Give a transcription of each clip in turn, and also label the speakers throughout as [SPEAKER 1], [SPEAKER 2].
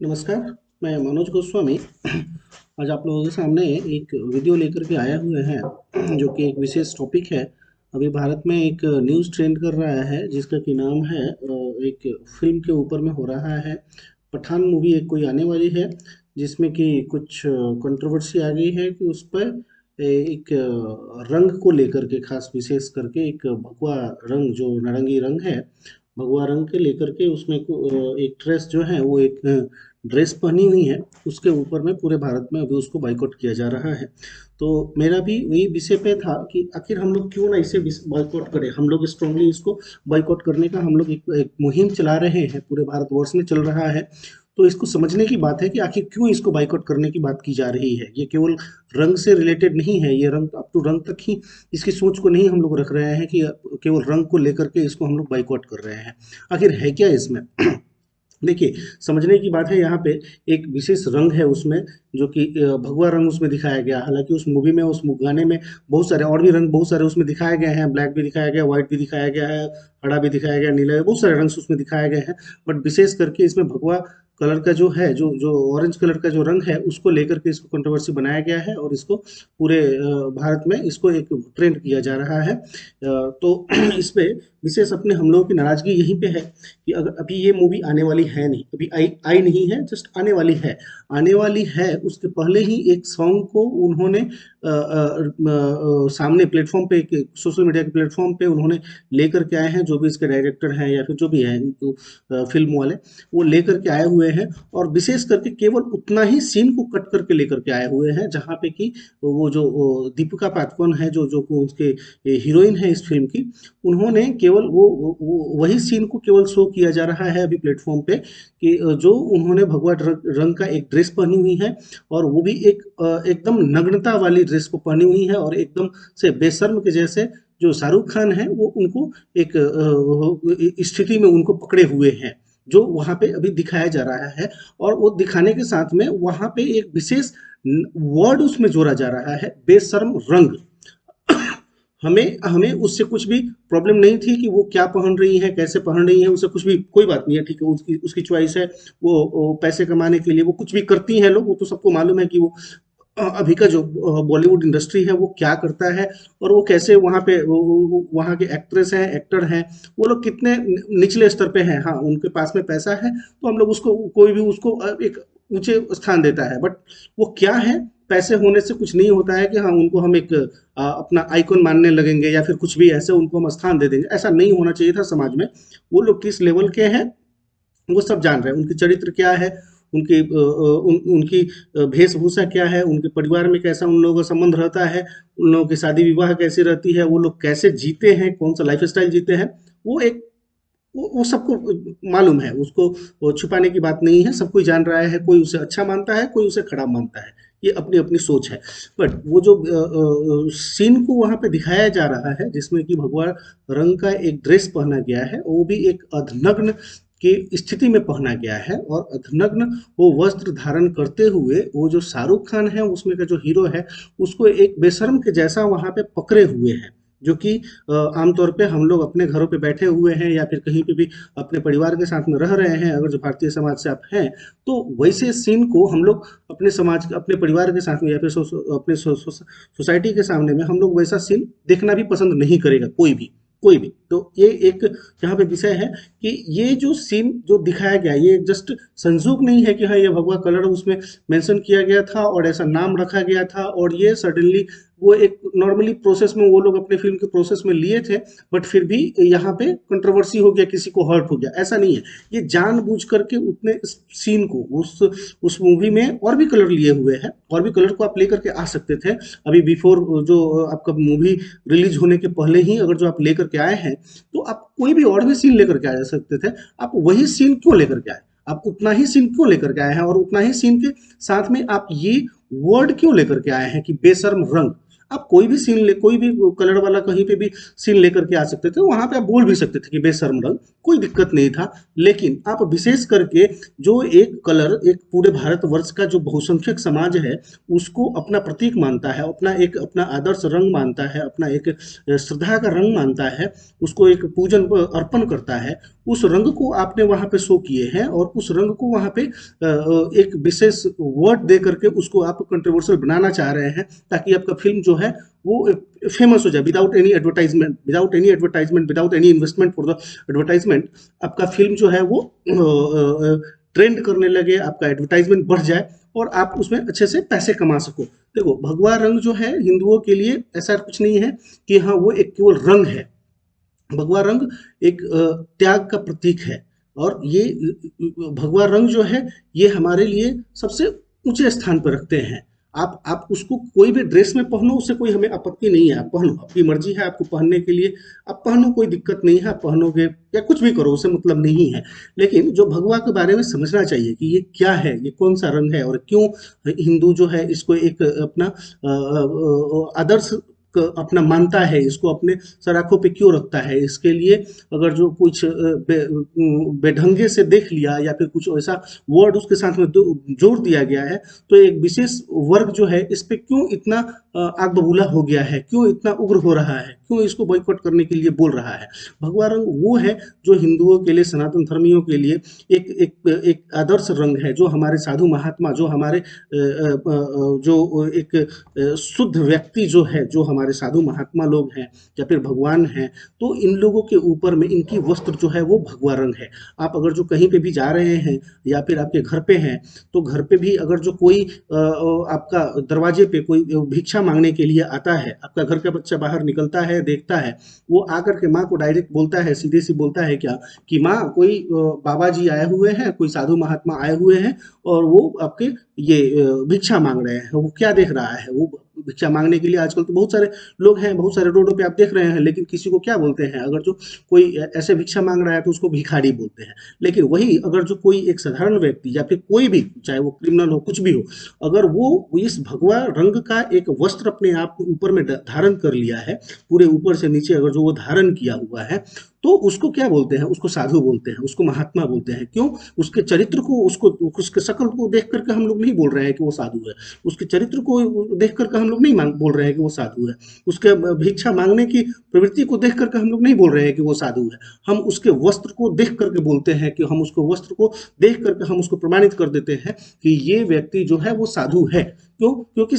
[SPEAKER 1] नमस्कार, मैं मनोज गोस्वामी आज आप लोगों के सामने एक वीडियो लेकर के आया हुए हैं जो कि एक विशेष टॉपिक है। अभी भारत में एक न्यूज़ ट्रेंड कर रहा है जिसका कि नाम है एक फिल्म के ऊपर में हो रहा है। पठान मूवी एक कोई आने वाली है जिसमें कि कुछ कंट्रोवर्सी आ गई है कि उस पर एक रंग को लेकर के खास विशेष करके एक भगवा रंग जो नारंगी रंग है, भगवा रंग के लेकर के उसमें एक ड्रेस जो है वो एक ड्रेस पहनी हुई है। उसके ऊपर में पूरे भारत में अभी उसको बाइकआउट किया जा रहा है। तो मेरा भी वही विषय पे था कि आखिर हम लोग क्यों ना इसे बाइकआउट करें। हम लोग स्ट्रांगली इसको बाइकआउट करने का हम लोग एक मुहिम चला रहे हैं, पूरे भारतवर्ष में चल रहा है। तो इसको समझने की बात है कि आखिर क्यों इसको बाइकआउट करने की बात की जा रही है। ये केवल रंग से रिलेटेड नहीं है, ये रंग अप टू रंग तक ही इसकी सोच को नहीं हम लोग रख रहे हैं कि केवल रंग को लेकर के इसको हम लोग बाइकआउट कर रहे हैं। आखिर है क्या इसमें देखिए, समझने की बात है यहाँ पे। एक विशेष रंग है उसमें जो कि भगवा रंग उसमें दिखाया गया। हालांकि उस मूवी में, उस गाने में बहुत सारे और भी रंग बहुत सारे उसमें दिखाए गए हैं। ब्लैक भी दिखाया गया, व्हाइट भी दिखाया गया है, हरा भी दिखाया गया, नीला, बहुत सारे रंग उसमें दिखाए गए हैं। बट विशेष करके इसमें भगवा कलर का जो है, जो जो ऑरेंज कलर का जो रंग है, उसको लेकर के इसको कंट्रोवर्सी बनाया गया है और इसको पूरे भारत में इसको एक ट्रेंड किया जा रहा है। तो इस पे विशेष अपने हम लोगों की नाराजगी यहीं पे है कि अगर अभी ये मूवी आने वाली है नहीं, अभी आई आई नहीं है, जस्ट आने वाली है। आने वाली है उसके पहले ही एक सॉन्ग को उन्होंने सामने प्लेटफॉर्म पे, सोशल मीडिया के प्लेटफॉर्म पे उन्होंने लेकर के आए हैं। जो भी इसके डायरेक्टर हैं या फिर जो भी हैं फिल्म वाले, वो लेकर के आए हुए हैं। और विशेष करके केवल उतना ही सीन को कट करके लेकर के आए हुए हैं जहाँ पे कि वो जो दीपिका पादुकोण है, जो जो उसके हीरोइन है इस फिल्म की, उन्होंने केवल वो वही सीन को केवल शो किया जा रहा है अभी प्लेटफॉर्म पे कि जो उन्होंने भगवा रंग का एक ड्रेस पहनी हुई है और वो भी एक एकदम नग्नता वाली ड्रेस को पहनी हुई है और एकदम से बेशर्म के जैसे जो शाहरुख खान है वो उनको एक स्थिति में उनको पकड़े हुए हैं, जो वहां पे अभी दिखाया जा रहा है। और वो दिखाने के साथ में वहां पे एक विशेष वर्ड उसमें जोड़ा जा रहा है, बेशर्म रंग। हमें हमें उससे कुछ भी प्रॉब्लम नहीं थी कि वो क्या पहन रही है, कैसे पहन रही है, उससे कुछ भी कोई बात नहीं है। ठीक है, उसकी उसकी चॉइस है। वो पैसे कमाने के लिए वो कुछ भी करती हैं लोग, वो तो सबको मालूम है कि वो अभी का जो बॉलीवुड इंडस्ट्री है वो क्या करता है और वो कैसे वहाँ पे वहाँ के एक्ट्रेस हैं, एक्टर हैं, वो लोग कितने निचले स्तर पे हैं। हाँ, उनके पास में पैसा है तो हम लोग उसको, कोई भी उसको एक ऊंचे स्थान देता है। बट वो क्या है, पैसे होने से कुछ नहीं होता है कि हाँ उनको हम एक अपना आइकॉन मानने लगेंगे या फिर कुछ भी ऐसे उनको हम स्थान दे देंगे। ऐसा नहीं होना चाहिए था समाज में। वो लोग किस लेवल के हैं वो सब जान रहे हैं। उनकी चरित्र क्या है, उनकी उनकी वेशभूषा क्या है, उनके परिवार में कैसा उन लोगों का संबंध रहता है, उन लोगों की शादी विवाह कैसी रहती है, वो लोग कैसे जीते हैं, कौन सा लाइफ स्टाइल जीते हैं, वो एक वो सबको मालूम है। उसको वो छुपाने की बात नहीं है, सब कोई जान रहा है। कोई उसे अच्छा मानता है, कोई उसे खराब मानता है, ये अपनी अपनी सोच है। बट वो जो सीन को वहां पे दिखाया जा रहा है जिसमें कि भगवा रंग का एक ड्रेस पहना गया है, वो भी एक अर्धनग्न की स्थिति में पहना गया है। और अर्धनग्न वो वस्त्र धारण करते हुए वो जो शाहरुख खान है उसमें का जो हीरो है, उसको एक बेशर्म के जैसा वहां पे पकड़े हुए हैं। जो कि आमतौर पे हम लोग अपने घरों पे बैठे हुए हैं या फिर कहीं पे भी अपने परिवार के साथ में रह रहे हैं, अगर जो भारतीय समाज से आप हैं, तो वैसे सीन को हम लोग अपने समाज, अपने परिवार के साथ में या फिर अपने सोसाइटी के सामने में हम लोग वैसा सीन देखना भी पसंद नहीं करेगा कोई भी, कोई भी। तो ये एक यहाँ पे विषय है कि ये जो सीन जो दिखाया गया, ये जस्ट संजोग नहीं है कि हाँ ये भगवा कलर उसमें मेंशन किया गया था और ऐसा नाम रखा गया था और ये सडनली वो एक नॉर्मली प्रोसेस में वो लोग अपने फिल्म के प्रोसेस में लिए थे। बट फिर भी यहाँ पे कंट्रोवर्सी हो गया, किसी को हर्ट हो गया, ऐसा नहीं है। ये जानबूझ करके उतने सीन को उस मूवी में और भी कलर लिए हुए हैं, और भी कलर को आप लेकर के आ सकते थे। अभी बिफोर जो आपका मूवी रिलीज होने के पहले ही अगर जो आप लेकर के आए हैं, तो आप कोई भी और भी सीन लेकर के आ सकते थे। आप वही सीन क्यों लेकर के आए, आप उतना ही सीन क्यों लेकर के आए हैं, और उतना ही सीन के साथ में आप ये वर्ड क्यों लेकर के आए हैं कि बेशर्म रंग। आप कोई भी सीन ले, कोई भी कलर वाला कहीं पे भी सीन लेकर के आ सकते थे, वहां पे आप बोल भी सकते थे कि बेशर्म रंग, कोई दिक्कत नहीं था। लेकिन आप विशेष करके जो एक कलर, एक पूरे भारतवर्ष का जो बहुसंख्यक समाज है उसको अपना प्रतीक मानता है, अपना एक अपना आदर्श रंग मानता है, अपना एक श्रद्धा का रंग मानता है, उसको एक पूजन अर्पण करता है, उस रंग को आपने वहाँ पे शो किए हैं और उस रंग को वहाँ पे एक विशेष वर्ड दे करके उसको आप कंट्रोवर्शियल बनाना चाह रहे हैं, ताकि आपका फिल्म जो है वो फेमस हो जाए without any advertisement, without any investment for the advertisement. आपका फिल्म जो है वो ट्रेंड करने लगे, आपका एडवर्टाइजमेंट बढ़ जाए और आप उसमें अच्छे से पैसे कमा सको। देखो, भगवा रंग जो है हिंदुओं के लिए ऐसा कुछ नहीं है कि हाँ वो एक केवल रंग है। भगवा रंग एक त्याग का प्रतीक है, और ये भगवा रंग जो है ये हमारे लिए सबसे ऊंचे स्थान पर रखते हैं। आप उसको कोई भी ड्रेस में पहनो, उससे कोई हमें आपत्ति नहीं है, आप पहनो, आपकी मर्जी है आपको पहनने के लिए, आप पहनो, कोई दिक्कत नहीं है, आप पहनोगे या कुछ भी करो, उससे मतलब नहीं है। लेकिन जो भगवा के बारे में समझना चाहिए कि ये क्या है, ये कौन सा रंग है, और क्यों हिंदू जो है इसको एक अपना आदर्श अपना मानता है, इसको अपने सर पे क्यों रखता है। इसके लिए अगर जो कुछ बेढंगे से देख लिया या फिर कुछ ऐसा वर्ड उसके साथ में जोड़ दिया गया है, तो एक विशेष वर्ग जो है इस पे क्यों इतना आग बबूला हो गया है, क्यों इतना उग्र हो रहा है, क्यों इसको बॉयकॉट करने के लिए बोल रहा है। भगवा रंग वो है जो हिंदुओं के लिए, सनातन धर्मियों के लिए एक एक एक आदर्श रंग है, जो हमारे साधु महात्मा, जो हमारे जो एक शुद्ध व्यक्ति जो है, जो हमारे साधु महात्मा लोग हैं या फिर भगवान हैं, तो इन लोगों के ऊपर में इनकी वस्त्र जो है वो भगवा रंग है। आप अगर जो कहीं पे भी जा रहे हैं या फिर आपके घर पे हैं, तो घर पे भी अगर जो कोई आपका दरवाजे पे कोई भिक्षा मांगने के लिए आता है, आपका घर का बच्चा बाहर निकलता है, देखता है, वो आकर के माँ को डायरेक्ट बोलता है, सीधे सी बोलता है क्या कि माँ कोई बाबा जी आए हुए हैं, कोई साधु महात्मा आए हुए हैं और वो आपके ये भिक्षा मांग रहे हैं। वो क्या देख रहा है, वो भिक्षा मांगने के लिए आजकल तो बहुत सारे लोग हैं, बहुत सारे रोडों पे आप देख रहे हैं, लेकिन किसी को क्या बोलते हैं, अगर जो कोई ऐसे भिक्षा मांग रहा है तो उसको भिखारी बोलते हैं। लेकिन वही अगर जो कोई एक साधारण व्यक्ति या फिर कोई भी, चाहे वो क्रिमिनल हो, कुछ भी हो, अगर वो इस भगवा रंग का एक वस्त्र अपने आप ऊपर में धारण कर लिया है, पूरे ऊपर से नीचे अगर जो वो धारण किया हुआ है, तो उसको क्या बोलते हैं, उसको साधु बोलते हैं, उसको महात्मा बोलते हैं। क्यों? उसके चरित्र को, उसको, उसके शक्ल को देख करके हम लोग नहीं बोल रहे हैं कि वो साधु है, उसके चरित्र को देख करके हम लोग नहीं बोल रहे हैं कि वो साधु है, उसके भिक्षा मांगने की प्रवृत्ति को देख करके हम लोग नहीं बोल रहे हैं कि वो साधु है। हम उसके वस्त्र को देख करके बोलते हैं, कि हम उसको वस्त्र को देख करके हम उसको प्रमाणित कर देते हैं कि ये व्यक्ति जो है वो साधु है। क्यों? क्योंकि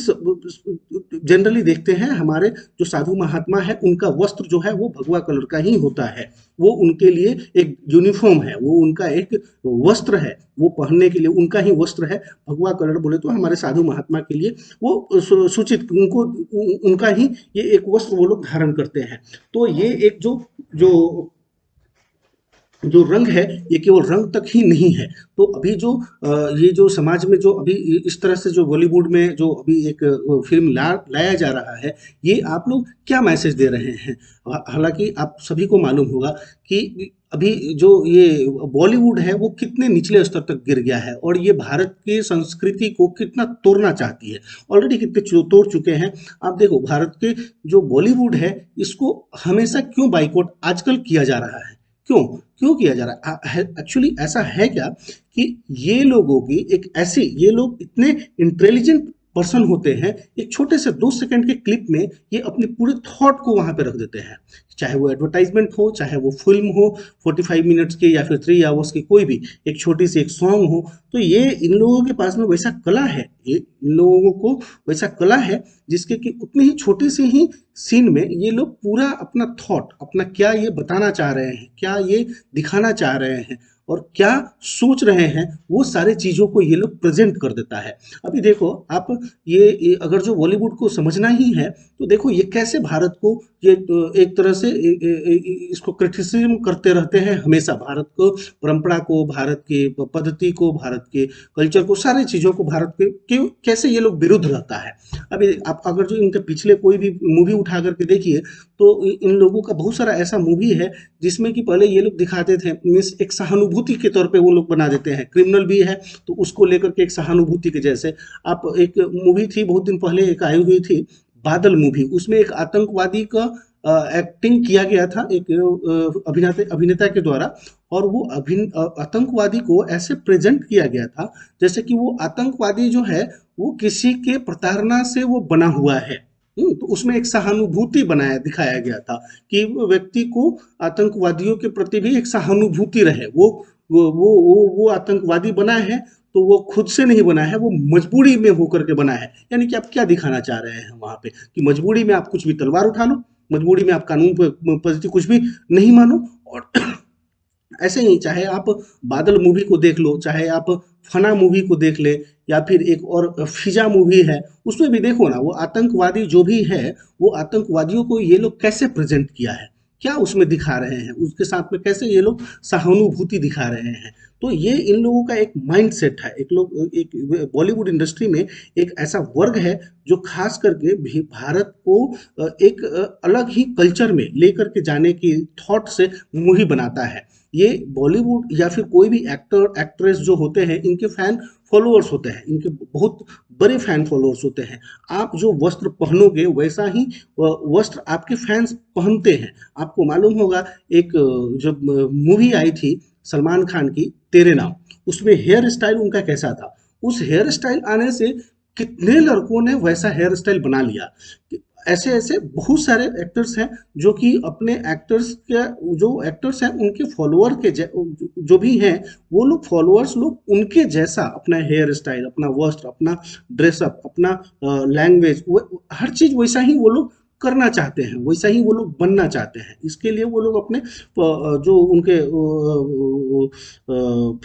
[SPEAKER 1] जनरली देखते हैं हमारे जो साधु महात्मा है, उनका वस्त्र जो है वो भगवा कलर का ही होता है, वो उनके लिए एक यूनिफॉर्म है, वो उनका एक वस्त्र है, वो पहनने के लिए उनका ही वस्त्र है। भगवा कलर बोले तो हमारे साधु महात्मा के लिए वो सूचित, उनको उनका ही ये एक वस्त्र वो लोग धारण करते हैं। तो ये एक जो जो जो रंग है, ये केवल रंग तक ही नहीं है। तो अभी जो ये जो समाज में जो अभी इस तरह से जो बॉलीवुड में जो अभी एक फिल्म लाया जा रहा है, ये आप लोग क्या मैसेज दे रहे हैं। हालांकि आप सभी को मालूम होगा कि अभी जो ये बॉलीवुड है वो कितने निचले स्तर तक गिर गया है, और ये भारत की संस्कृति को कितना तोड़ना चाहती है, ऑलरेडी कितने तोड़ चुके हैं। आप देखो, भारत के जो बॉलीवुड है, इसको हमेशा क्यों बाइकआउट आजकल किया जा रहा है, क्यों क्यों किया जा रहा है। एक्चुअली ऐसा है क्या कि ये लोगों की एक ऐसी, ये लोग इतने इंटेलिजेंट पर्सन होते हैं, एक छोटे से 2 सेकंड के क्लिप में ये अपने पूरे थॉट को वहां पे रख देते हैं, चाहे वो एडवर्टाइजमेंट हो, चाहे वो फिल्म हो 45 मिनट्स की या फिर 3 आवर्स की, कोई भी एक छोटी सी एक सॉन्ग हो। तो ये इन लोगों के पास में वैसा कला है, ये इन लोगों को वैसा कला है जिसके कि उतनी ही छोटी सी ही सीन में ये लोग पूरा अपना थॉट, अपना क्या ये बताना चाह रहे हैं, क्या ये दिखाना चाह रहे हैं और क्या सोच रहे हैं, वो सारे चीज़ों को ये लोग प्रेजेंट कर देता है। अभी देखो आप, ये अगर जो बॉलीवुड को समझना ही है, तो देखो ये कैसे भारत को ये एक तरह से इसको क्रिटिसिज्म करते रहते हैं हमेशा, भारत को, परंपरा को, भारत के पद्धति को, भारत के कल्चर को, सारी चीज़ों को भारत के क्यों कैसे ये लोग विरुद्ध रहता है। अभी आप अगर जो इनके पिछले कोई भी मूवी उठा करके देखिए, तो इन लोगों का बहुत सारा ऐसा मूवी है जिसमें कि पहले ये लोग दिखाते थे, मीन्स एक सहानुभूति के तौर पे वो लोग बना देते हैं, क्रिमिनल भी है तो उसको लेकर के एक सहानुभूति के जैसे। आप, एक मूवी थी बहुत दिन पहले एक आई हुई थी, बादल मूवी, उसमें एक आतंकवादी का एक्टिंग किया गया था एक अभिनेता के द्वारा, और वो आतंकवादी को ऐसे प्रेजेंट किया गया था जैसे कि वो आतंकवादी जो है वो किसी के प्रताड़ना से वो बना हुआ है। तो तो उसमें एक सहानुभूति बनाया दिखाया गया था कि व्यक्ति को आतंकवादियों के प्रति भी एक सहानुभूति रहे। वो आतंकवादी बना है तो वो खुद से नहीं बना है, वो मजबूरी में होकर के बना है। यानी कि आप क्या दिखाना चाह रहे हैं वहां पे कि मजबूरी में आप कुछ भी तलवार उठा लो, मजबूरी में आप कानून पर कुछ भी नहीं मानो। और ऐसे ही चाहे आप बादल मूवी को देख लो, चाहे आप फना मूवी को देख ले, या फिर एक और फिजा मूवी है, उसमें भी देखो ना, वो आतंकवादी जो भी है, वो आतंकवादियों को ये लोग कैसे प्रेजेंट किया है, क्या उसमें दिखा रहे हैं, उसके साथ में कैसे ये लोग सहानुभूति दिखा रहे हैं। तो ये इन लोगों का एक माइंड सेट है। एक बॉलीवुड इंडस्ट्री में एक ऐसा वर्ग है जो खास करके भारत को एक अलग ही कल्चर में लेकर के जाने की थॉट से मूवी बनाता है। ये बॉलीवुड या फिर कोई भी एक्टर एक्ट्रेस जो होते हैं, इनके फैन फॉलोअर्स होते हैं, इनके बहुत बड़े फैन फॉलोअर्स होते हैं। आप जो वस्त्र पहनोगे वैसा ही वस्त्र आपके फैंस पहनते हैं। आपको मालूम होगा, एक जब मूवी आई थी सलमान खान की तेरे नाम, उसमें हेयर स्टाइल उनका कैसा था, उस हेयर स्टाइल आने से कितने लड़कों ने वैसा हेयर स्टाइल बना लिया। ऐसे ऐसे बहुत सारे एक्टर्स हैं जो कि अपने एक्टर्स के जो एक्टर्स हैं उनके फॉलोअर के जो भी हैं, वो लोग फॉलोअर्स लोग उनके जैसा अपना हेयर स्टाइल, अपना वस्त्र, अपना ड्रेसअप, अपना लैंग्वेज, हर चीज वैसा ही वो लोग करना चाहते हैं, वैसा ही वो लोग बनना चाहते हैं। इसके लिए वो लोग अपने जो उनके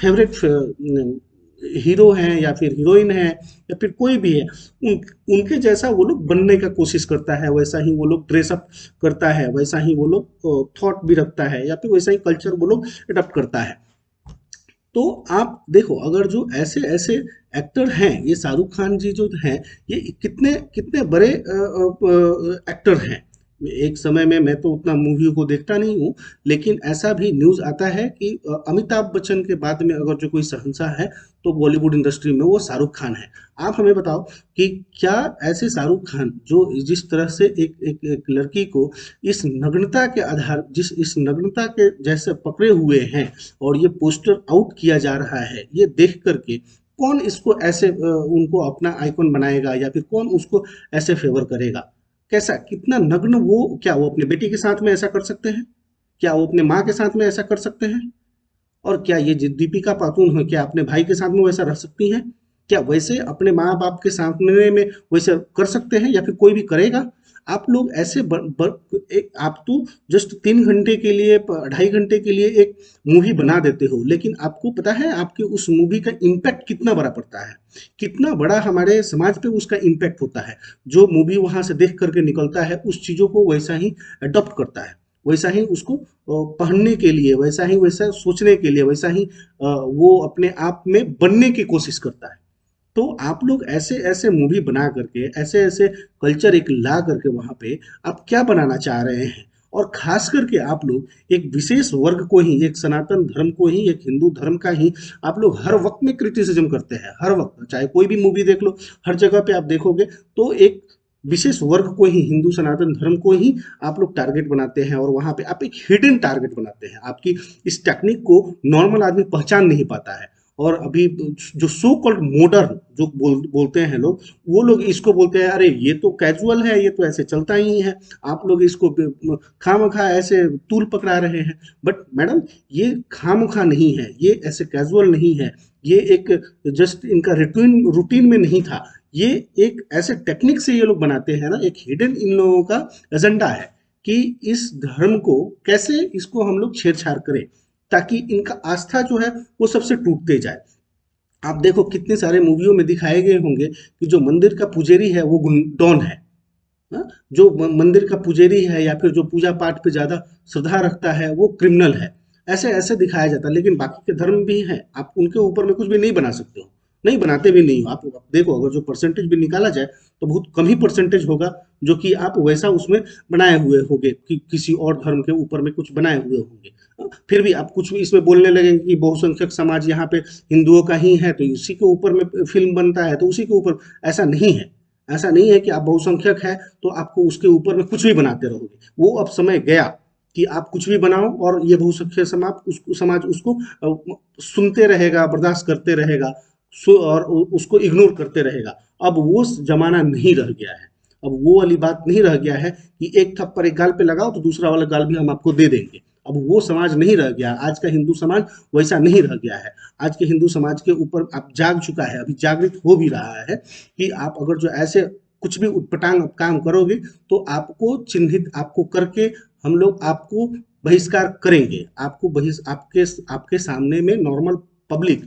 [SPEAKER 1] फेवरेट हीरो हैं या फिर हीरोइन है या फिर कोई भी है, उनके जैसा वो लोग बनने का कोशिश करता है, वैसा ही वो लोग ड्रेसअप करता है, वैसा ही वो लोग थॉट भी रखता है, या फिर वैसा ही कल्चर वो लोग अडॉप्ट करता है। तो आप देखो, अगर जो ऐसे ऐसे एक्टर हैं, ये शाहरुख खान जी जो हैं, ये कितने कितने बड़े एक्टर हैं। एक समय में मैं तो उतना मूवी को देखता नहीं हूँ, लेकिन ऐसा भी न्यूज़ आता है कि अमिताभ बच्चन के बाद में अगर जो कोई शहंशाह है तो बॉलीवुड इंडस्ट्री में वो शाहरुख खान है। आप हमें बताओ कि क्या ऐसे शाहरुख खान जो जिस तरह से एक लड़की को इस नग्नता के जैसे पकड़े हुए हैं और ये पोस्टर आउट किया जा रहा है, ये देख करके कौन इसको ऐसे उनको अपना आइकॉन बनाएगा, या फिर कौन उसको ऐसे फेवर करेगा। कैसा, कितना नग्न वो, क्या वो अपने बेटी के साथ में ऐसा कर सकते हैं, क्या वो अपने माँ के साथ में ऐसा कर सकते हैं, और क्या ये दीपिका पादुकोण है, क्या अपने भाई के साथ में वैसा रह सकती हैं, क्या वैसे अपने माँ बाप के सामने में वैसे कर सकते हैं, या फिर कोई भी करेगा। आप लोग ऐसे आप तो जस्ट 3 घंटे के लिए 2.5 घंटे के लिए एक मूवी बना देते हो, लेकिन आपको पता है आपके उस मूवी का इम्पैक्ट कितना बड़ा पड़ता है, कितना बड़ा हमारे समाज पे उसका इम्पैक्ट होता है। जो मूवी वहां से देख करके निकलता है, उस चीजों को वैसा ही अडॉप्ट करता है, वैसा ही उसको पढ़ने के लिए, वैसा ही वैसा सोचने के लिए, वैसा ही वो अपने आप में बनने की कोशिश करता है। तो आप लोग ऐसे ऐसे मूवी बना करके, ऐसे ऐसे कल्चर एक ला करके वहां पे आप क्या बनाना चाह रहे हैं। और खास करके आप लोग एक विशेष वर्ग को ही, एक सनातन धर्म को ही, एक हिंदू धर्म का ही आप लोग हर वक्त में क्रिटिसिज्म करते हैं। हर वक्त, चाहे कोई भी मूवी देख लो, हर जगह पे आप देखोगे तो एक विशेष वर्ग को ही, हिंदू सनातन धर्म को ही आप लोग टारगेट बनाते हैं, और वहां पे आप एक हिडन टारगेट बनाते हैं। आपकी इस टेक्निक को नॉर्मल आदमी पहचान नहीं पाता है। और अभी जो सो कॉल्ड मॉडर्न जो बोलते हैं लोग, वो लोग इसको बोलते हैं, अरे ये तो कैजुअल है, ये तो ऐसे चलता ही है, आप लोग इसको खामखा ऐसे तूल पकड़ा रहे हैं। बट मैडम, ये खामखा नहीं है, ये ऐसे कैजुअल नहीं है, ये एक जस्ट इनका रूटीन रूटीन में नहीं था, ये एक ऐसे टेक्निक से ये लोग बनाते हैं ना, एक हिडन इन लोगों का एजेंडा है कि इस धर्म को कैसे इसको हम लोग छेड़छाड़ करें, ताकि इनका आस्था जो है वो सबसे टूटते जाए। आप देखो कितने सारे मूवियों में दिखाए गए होंगे कि जो मंदिर का पुजारी है वो डॉन है। हाँ? जो मंदिर का पुजारी है या फिर जो पूजा पाठ पे ज्यादा श्रद्धा रखता है वो क्रिमिनल है। ऐसे ऐसे दिखाया जाता है, लेकिन बाकी के धर्म भी हैं, आप उनके ऊपर में कुछ भी नहीं बना सकते हो, नहीं बनाते भी नहीं हो। आप देखो, अगर जो परसेंटेज भी निकाला जाए तो बहुत कम ही परसेंटेज होगा जो कि आप वैसा उसमें बनाए हुए होंगे, कि किसी और धर्म के ऊपर में कुछ बनाए हुए होंगे। फिर भी आप कुछ भी इसमें बोलने लगेंगे कि बहुसंख्यक समाज यहाँ पे हिंदुओं का ही है, तो उसी के ऊपर में फिल्म बनता है, तो उसी के ऊपर। ऐसा नहीं है, ऐसा नहीं है कि आप बहुसंख्यक है तो आपको उसके ऊपर में कुछ भी बनाते रहोगे। वो अब समय गया कि आप कुछ भी बनाओ और ये बहुसंख्यक समाज उसको सुनते रहेगा, बर्दाश्त करते रहेगा, और उसको इग्नोर करते रहेगा। अब वो जमाना नहीं रह गया है। अब वो वाली बात नहीं रह गया है कि एक थप्पड़ एक गाल पे लगाओ तो दूसरा वाला गाल भी हम आपको दे देंगे। अब वो समाज नहीं रह गया, आज का हिंदू समाज वैसा नहीं रह गया है। आज के हिंदू समाज के ऊपर अब जाग चुका है, अभी जागृत हो भी रहा है कि आप अगर जो ऐसे कुछ भी उटपटांग काम करोगे तो आपको चिन्हित, आपको करके हम लोग आपको बहिष्कार करेंगे। आपको आपके आपके सामने में नॉर्मल पब्लिक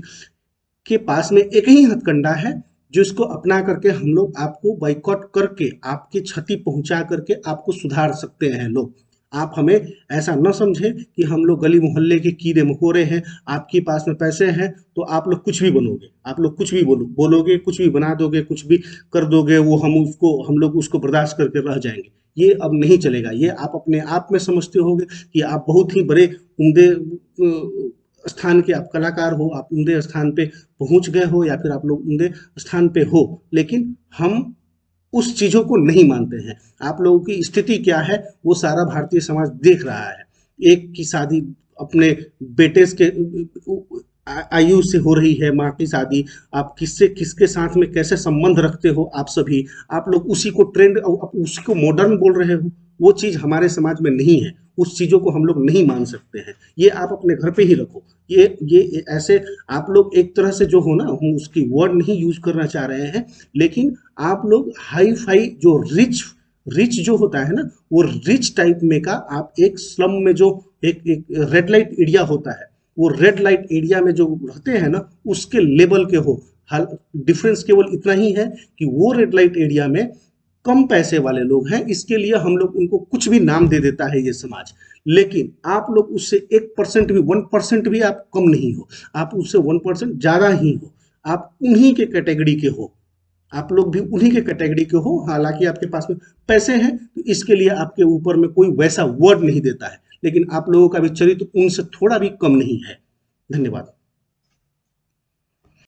[SPEAKER 1] के पास में एक ही हथकंडा है जिसको अपना करके हम लोग आपको बाइकआउट करके, आपकी क्षति पहुंचा करके आपको सुधार सकते हैं लोग। आप हमें ऐसा न समझें कि हम लोग गली मोहल्ले के कीड़े मकोड़े हैं, आपके पास में पैसे हैं तो आप लोग कुछ भी बनोगे, आप लोग कुछ भी बोलोगे, कुछ भी बना दोगे, कुछ भी कर दोगे, वो हम लोग उसको बर्दाश्त करके रह जाएंगे। ये अब नहीं चलेगा। ये आप अपने आप में समझते होगे कि आप बहुत ही बड़े उम्दे स्थान के आप कलाकार हो, आप उम्दे स्थान पे पहुंच गए हो, या फिर आप लोग उम्दे स्थान पे हो, लेकिन हम उस चीजों को नहीं मानते हैं। आप लोगों की स्थिति क्या है वो सारा भारतीय समाज देख रहा है। एक की शादी अपने बेटे के आयु से हो रही है, माँ की शादी, आप किससे किसके साथ में कैसे संबंध रखते हो, आप सभी आप लोग उसी को ट्रेंड, उसी को मॉडर्न बोल रहे हो। वो चीज हमारे समाज में नहीं है, उस चीजों को हम लोग नहीं मान सकते हैं। ये आप अपने घर पे ही रखो। ये ऐसे आप लोग एक तरह से जो हो ना, हम उसकी वर्ड नहीं यूज करना चाह रहे हैं, लेकिन आप लोग हाई फाई जो रिच रिच जो होता है ना, वो रिच टाइप में का आप एक स्लम में जो एक रेड लाइट एरिया होता है, वो रेड लाइट एरिया में जो रहते हैं ना, उसके लेवल के हो। हाल डिफरेंस केवल इतना ही है कि वो रेड लाइट एरिया में कम पैसे वाले लोग हैं, इसके लिए हम लोग उनको कुछ भी नाम दे देता है ये समाज। लेकिन आप लोग उससे 1% भी 1% भी आप कम नहीं हो, आप उससे 1% ज्यादा ही हो, आप उन्हीं के कैटेगरी के हो, आप लोग भी उन्हीं के कैटेगरी के हो। हालांकि आपके पास में पैसे हैं तो इसके लिए आपके ऊपर में कोई वैसा वर्ड नहीं देता है, लेकिन आप लोगों का भी चरित्र उनसे थोड़ा भी कम नहीं है। धन्यवाद।